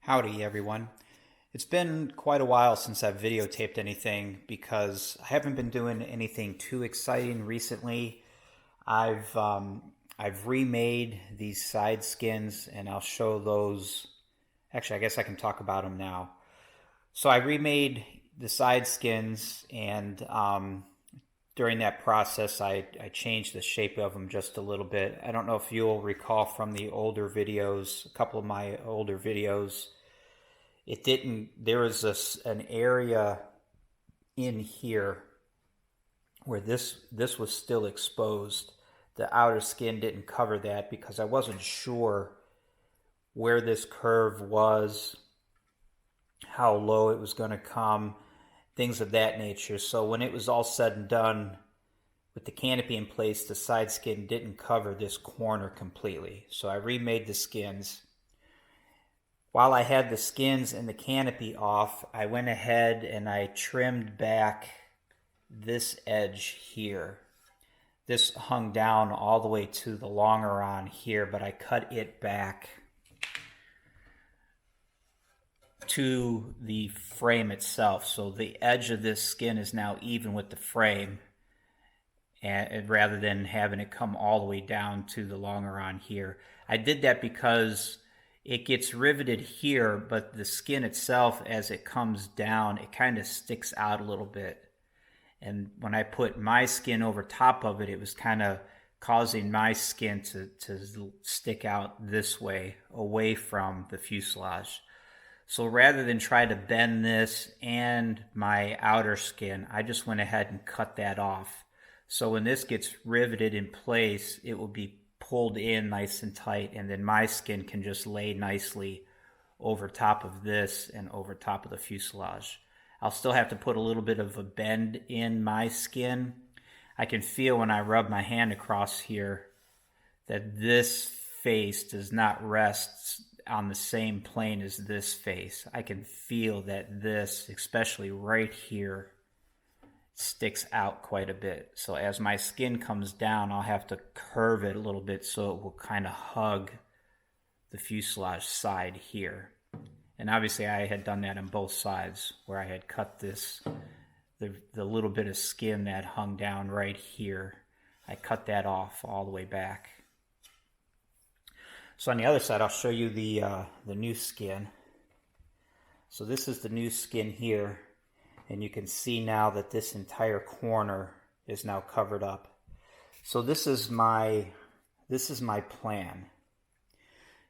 Howdy everyone. It's been quite a while since I've videotaped anything because I haven't been doing anything too exciting recently. I've I've remade these side skins and I'll show those. Actually, I guess I can talk about them now. So I remade the side skins and during that process I changed the shape of them just a little bit. I don't know if you'll recall from the older videos, a couple of my older videos, it didn't, there was an area in here where this was still exposed. The outer skin didn't cover that because I wasn't sure where this curve was, how low it was going to come, things of that nature. So when it was all said and done, with the canopy in place, the side skin didn't cover this corner completely. So I remade the skins. While I had the skins and the canopy off, I went ahead and I trimmed back this edge here. This hung down all the way to the longeron here, but I cut it back to the frame itself. So the edge of this skin is now even with the frame, and rather than having it come all the way down to the longeron here. I did that because it gets riveted here, but the skin itself, as it comes down, it kind of sticks out a little bit. And when I put my skin over top of it, it was kind of causing my skin to stick out this way, away from the fuselage. So rather than try to bend this and my outer skin, I just went ahead and cut that off. So when this gets riveted in place, it will be pulled in nice and tight, and then my skin can just lay nicely over top of this and over top of the fuselage. I'll still have to put a little bit of a bend in my skin. I can feel when I rub my hand across here that this face does not rest on the same plane as this face. I can feel that this, especially right here, sticks out quite a bit. So as my skin comes down, I'll have to curve it a little bit so it will kind of hug the fuselage side here. And obviously I had done that on both sides, where I had cut this, the little bit of skin that hung down right here, I cut that off all the way back. So on the other side, I'll show you the new skin. So this is the new skin here. And you can see now that this entire corner is now covered up. So this is my plan.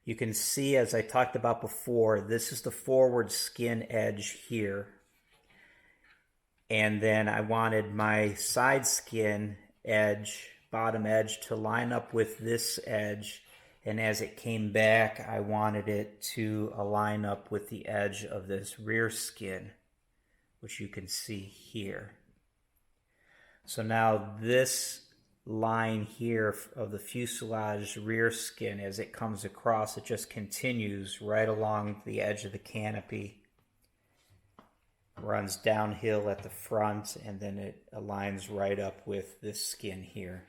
You can see, as I talked about before, this is the forward skin edge here. And then I wanted my side skin edge, bottom edge, to line up with this edge. And as it came back, I wanted it to align up with the edge of this rear skin, which you can see here. So now this line here of the fuselage rear skin, as it comes across, it just continues right along the edge of the canopy, runs downhill at the front, and then it aligns right up with this skin here.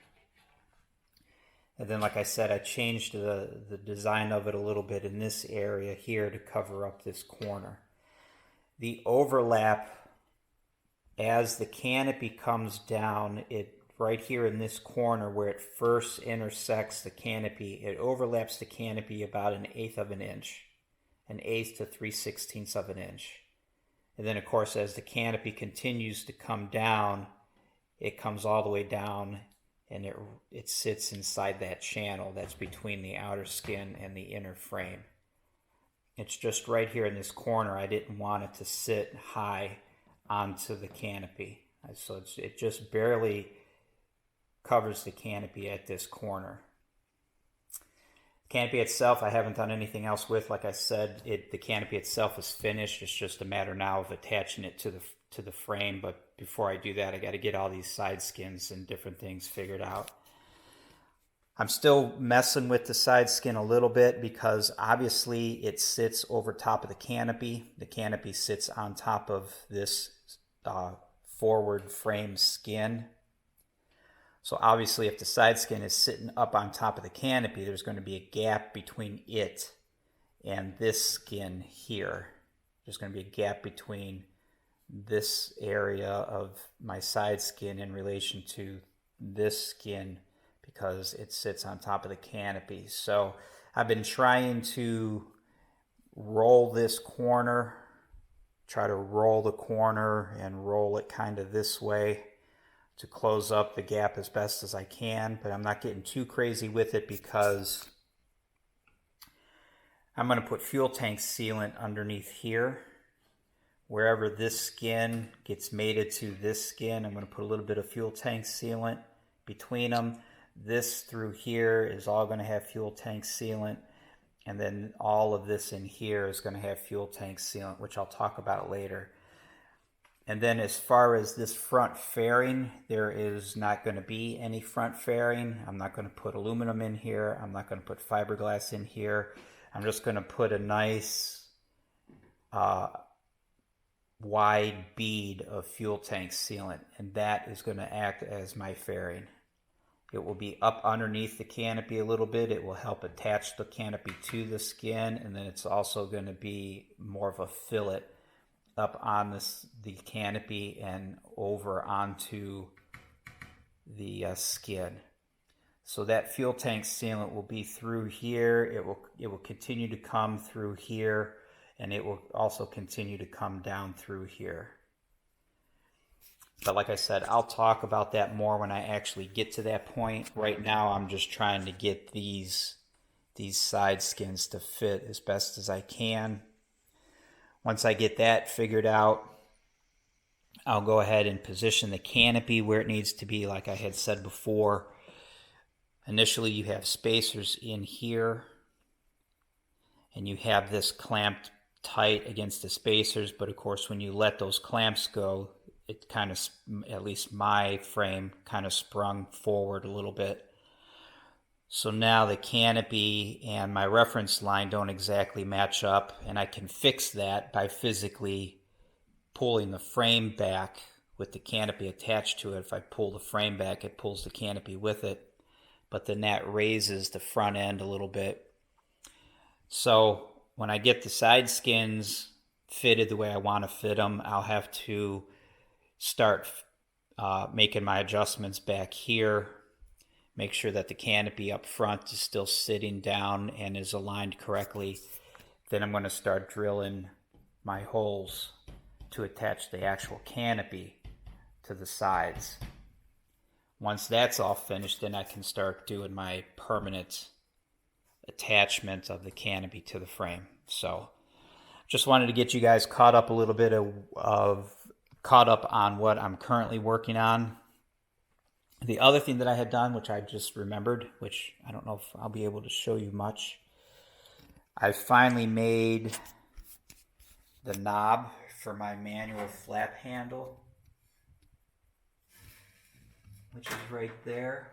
And then, like I said, I changed the design of it a little bit in this area here to cover up this corner. The overlap, as the canopy comes down, it right here in this corner where it first intersects the canopy, it overlaps the canopy about 1/8 of an inch, 1/8 to 3/16 of an inch. And then, of course, as the canopy continues to come down, it comes all the way down, and it sits inside that channel that's between the outer skin and the inner frame. It's just right here in this corner. I didn't want it to sit high onto the canopy. So it just barely covers the canopy at this corner. Canopy itself, I haven't done anything else with. Like I said, the canopy itself is finished. It's just a matter now of attaching it to the frame. But before I do that, I got to get all these side skins and different things figured out. I'm still messing with the side skin a little bit because obviously it sits over top of the canopy. The canopy sits on top of this forward frame skin. So obviously if the side skin is sitting up on top of the canopy, there's going to be a gap between it and this skin here. There's going to be a gap between this area of my side skin in relation to this skin because it sits on top of the canopy. So I've been trying to roll this corner, try to roll the corner and roll it kind of this way to close up the gap as best as I can, but I'm not getting too crazy with it because I'm going to put fuel tank sealant underneath here. Wherever this skin gets mated to this skin, I'm going to put a little bit of fuel tank sealant between them. This through here is all going to have fuel tank sealant, and then all of this in here is going to have fuel tank sealant, which I'll talk about later. And then as far as this front fairing, there is not going to be any front fairing. I'm not going to put aluminum in here. I'm not going to put fiberglass in here. I'm just going to put a nice wide bead of fuel tank sealant, and that is going to act as my fairing. It will be up underneath the canopy a little bit. It will help attach the canopy to the skin, and then it's also going to be more of a fillet up on the canopy and over onto the skin. So that fuel tank sealant will be through here. It will continue to come through here, and it will also continue to come down through here. But like I said, I'll talk about that more when I actually get to that point. Right now, I'm just trying to get these side skins to fit as best as I can. Once I get that figured out, I'll go ahead and position the canopy where it needs to be, like I had said before. Initially, you have spacers in here, and you have this clamped tight against the spacers, but of course, when you let those clamps go, it kind of, at least my frame, kind of sprung forward a little bit. So now the canopy and my reference line don't exactly match up, and I can fix that by physically pulling the frame back with the canopy attached to it. If I pull the frame back, it pulls the canopy with it, but then that raises the front end a little bit. So when I get the side skins fitted the way I want to fit them, I'll have to start making my adjustments back here. Make sure that the canopy up front is still sitting down and is aligned correctly. Then I'm going to start drilling my holes to attach the actual canopy to the sides. Once that's all finished, then I can start doing my permanent attachment of the canopy to the frame. So just wanted to get you guys caught up a little bit caught up on what I'm currently working on. The other thing that I had done, which I just remembered, which I don't know if I'll be able to show you much, I finally made the knob for my manual flap handle, which is right there.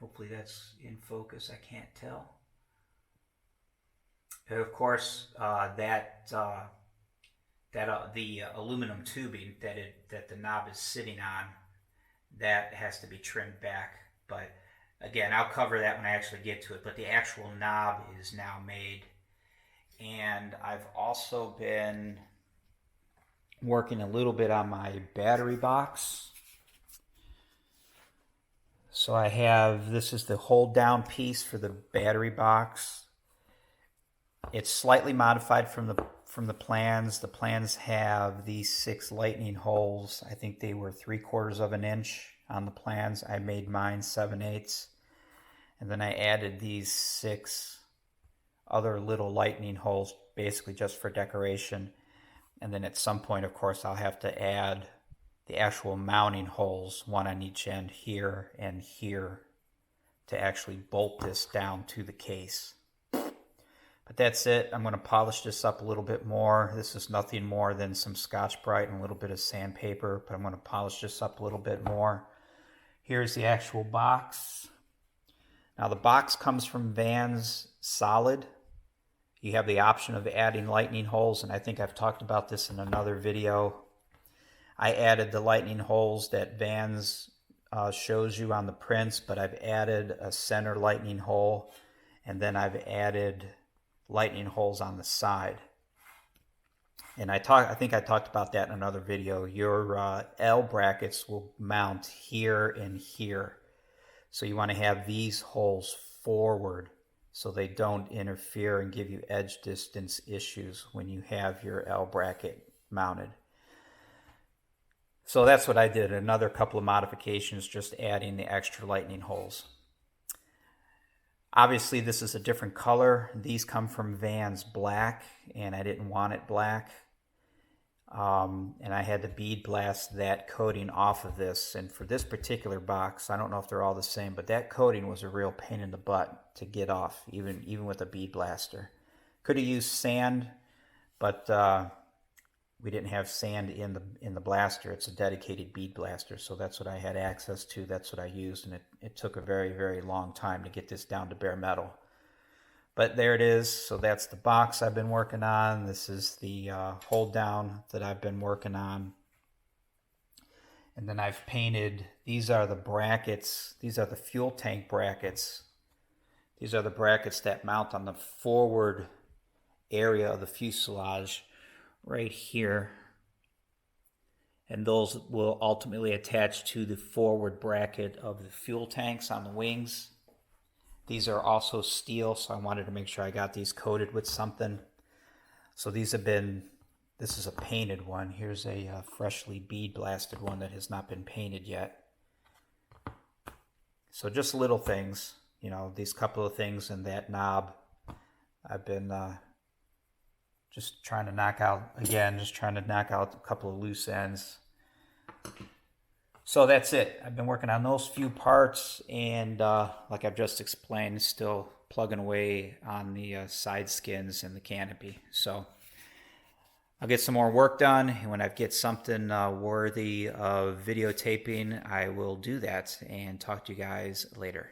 Hopefully that's in focus, I can't tell. And of course, the aluminum tubing that the knob is sitting on, that has to be trimmed back. But again, I'll cover that when I actually get to it. But the actual knob is now made. And I've also been working a little bit on my battery box. So I have, this is the hold down piece for the battery box. It's slightly modified from the plans. The plans have these 6 lightning holes. I think they were 3/4 of an inch on the plans. I made mine 7/8. And then I added these 6 other little lightning holes, basically just for decoration. And then at some point, of course, I'll have to add the actual mounting holes, one on each end here and here, to actually bolt this down to the case. But that's it. I'm going to polish this up a little bit more. This is nothing more than some Scotch-Brite and a little bit of sandpaper, but I'm going to polish this up a little bit more. Here's the actual box. Now the box comes from Vans solid. You have the option of adding lightning holes, and I think I've talked about this in another video. I added the lightning holes that Vans shows you on the prints, but I've added a center lightning hole, and then I've added lightning holes on the side. And I think I talked about that in another video. Your L brackets will mount here and here. So you want to have these holes forward so they don't interfere and give you edge distance issues when you have your L bracket mounted. So that's what I did. Another couple of modifications, just adding the extra lightning holes. Obviously this is a different color. These come from Vans black, and I didn't want it black. And I had to bead blast that coating off of this. And for this particular box, I don't know if they're all the same, but that coating was a real pain in the butt to get off, even with a bead blaster. Could have used sand, but we didn't have sand in the blaster. It's a dedicated bead blaster, so that's what I had access to. That's what I used, and it took a very, very long time to get this down to bare metal. But there it is. So that's the box I've been working on. This is the hold down that I've been working on. And then I've painted, these are the brackets. These are the fuel tank brackets. These are the brackets that mount on the forward area of the fuselage right here. And those will ultimately attach to the forward bracket of the fuel tanks on the wings. These are also steel, so I wanted to make sure I got these coated with something. So these have been, this is a painted one. Here's a freshly bead blasted one that has not been painted yet. So just little things, you know, these couple of things and that knob. I've been just trying to knock out, again, just trying to knock out a couple of loose ends. So that's it. I've been working on those few parts, and like I've just explained, still plugging away on the side skins and the canopy. So I'll get some more work done, and when I get something worthy of videotaping, I will do that and talk to you guys later.